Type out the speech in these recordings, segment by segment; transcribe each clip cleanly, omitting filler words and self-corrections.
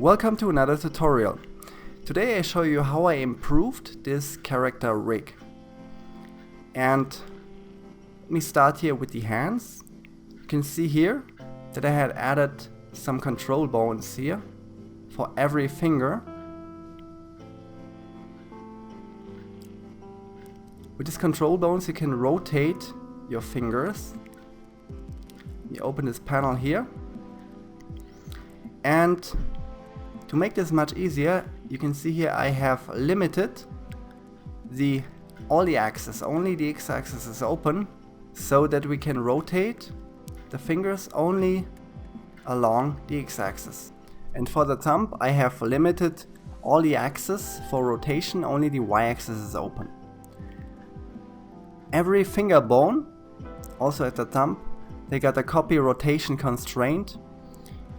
Welcome to another tutorial. Today I show you how I improved this character rig. And let me start here with the hands. You can see here that I had added some control bones here for every finger. With these control bones you can rotate your fingers. You open this panel here, and to make this much easier, you can see here I have limited all the axes. Only the x-axis is open, so that we can rotate the fingers only along the x-axis. And for the thumb I have limited all the axes for rotation, only the y-axis is open. Every finger bone, also at the thumb, they got a copy rotation constraint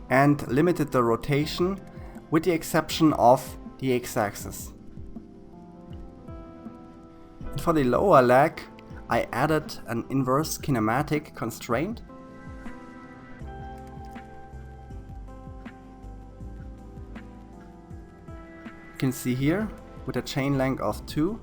and limited the rotation with the exception of the x-axis. For the lower leg I added an inverse kinematic constraint. You can see here with a chain length of 2.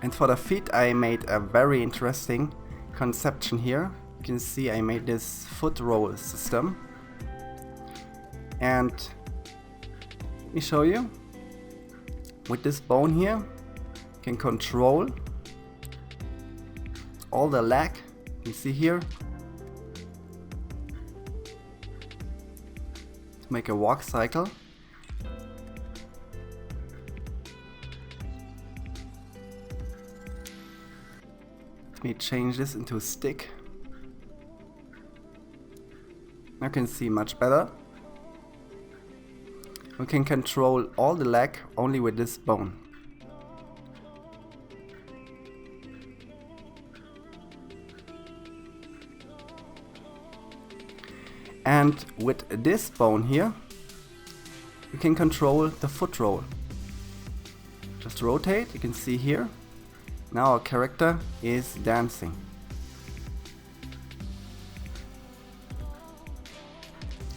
And for the feet I made a very interesting conception here. You can see I made this foot roll system. And let me show you. With this bone here, you can control all the leg. You can see here. To make a walk cycle. Let me change this into a stick. Now you can see much better. We can control all the leg only with this bone. And with this bone here, we can control the foot roll. Just rotate, you can see here. Now our character is dancing.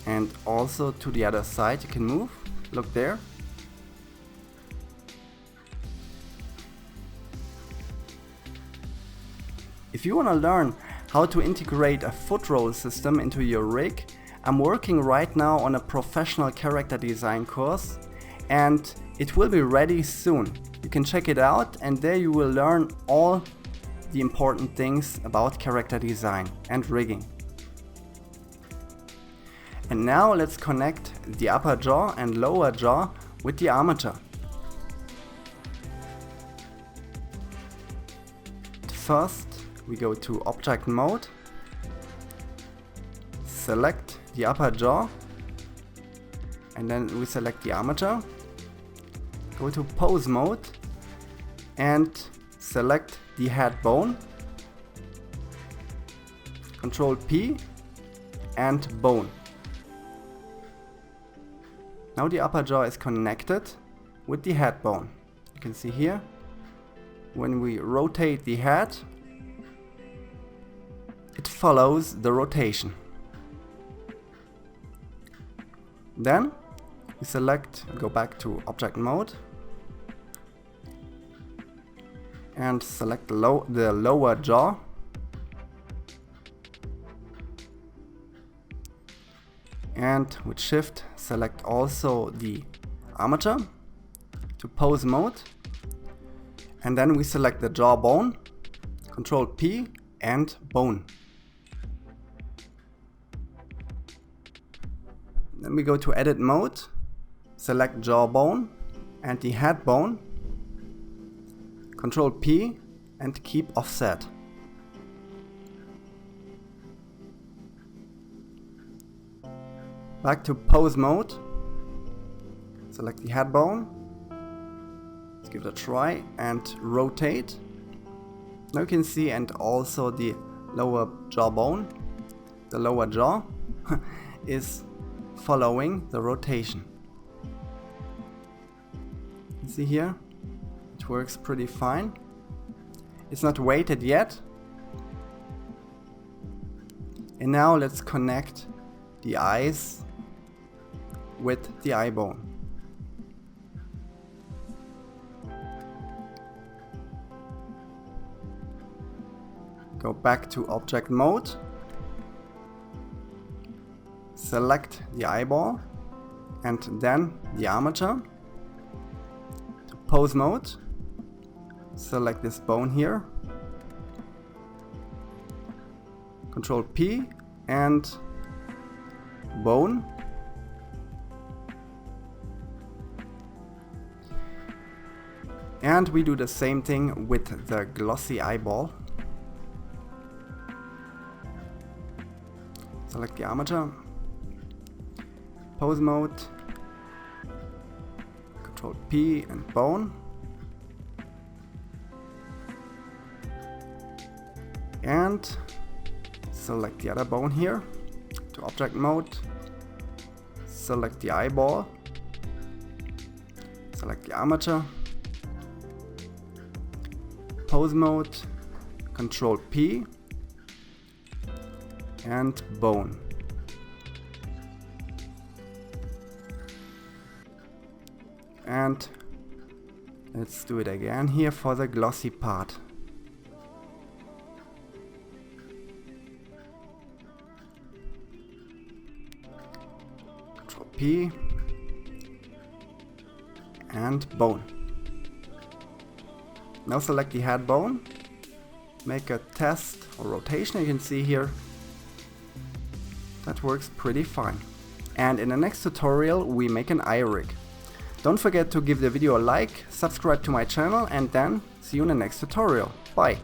And also to the other side you can move. Look there. If you want to learn how to integrate a foot roll system into your rig, I'm working right now on a professional character design course and it will be ready soon. You can check it out and there you will learn all the important things about character design and rigging. And now let's connect the upper jaw and lower jaw with the armature. First we go to object mode, select the upper jaw and then we select the armature. Go to pose mode and select the head bone, Control P and bone. Now the upper jaw is connected with the head bone. You can see here when we rotate the head it follows the rotation. Then we select, go back to object mode and select the lower jaw and with shift select also the armature to pose mode and then we select the jawbone, Control P and bone. Then we go to edit mode, select jawbone and the head bone, Control P and keep offset. Back to pose mode, select the head bone, let's give it a try and rotate. Now you can see and also the lower jawbone, the lower jaw is following the rotation. You see here, it works pretty fine. It's not weighted yet. And now let's connect the eyes with the eye bone. Go back to object mode. Select the eyeball and then the armature. To pose mode, select this bone here. Control P and bone. And we do the same thing with the glossy eyeball. Select the armature, pose mode, Control P and bone. And select the other bone here, to object mode, select the eyeball, select the armature, pose mode, Control P and bone. And let's do it again here for the glossy part. Control P and bone. Now select the head bone, make a test or rotation. You can see here that works pretty fine. And in the next tutorial we make an eye rig. Don't forget to give the video a like, subscribe to my channel, and then see you in the next tutorial. Bye!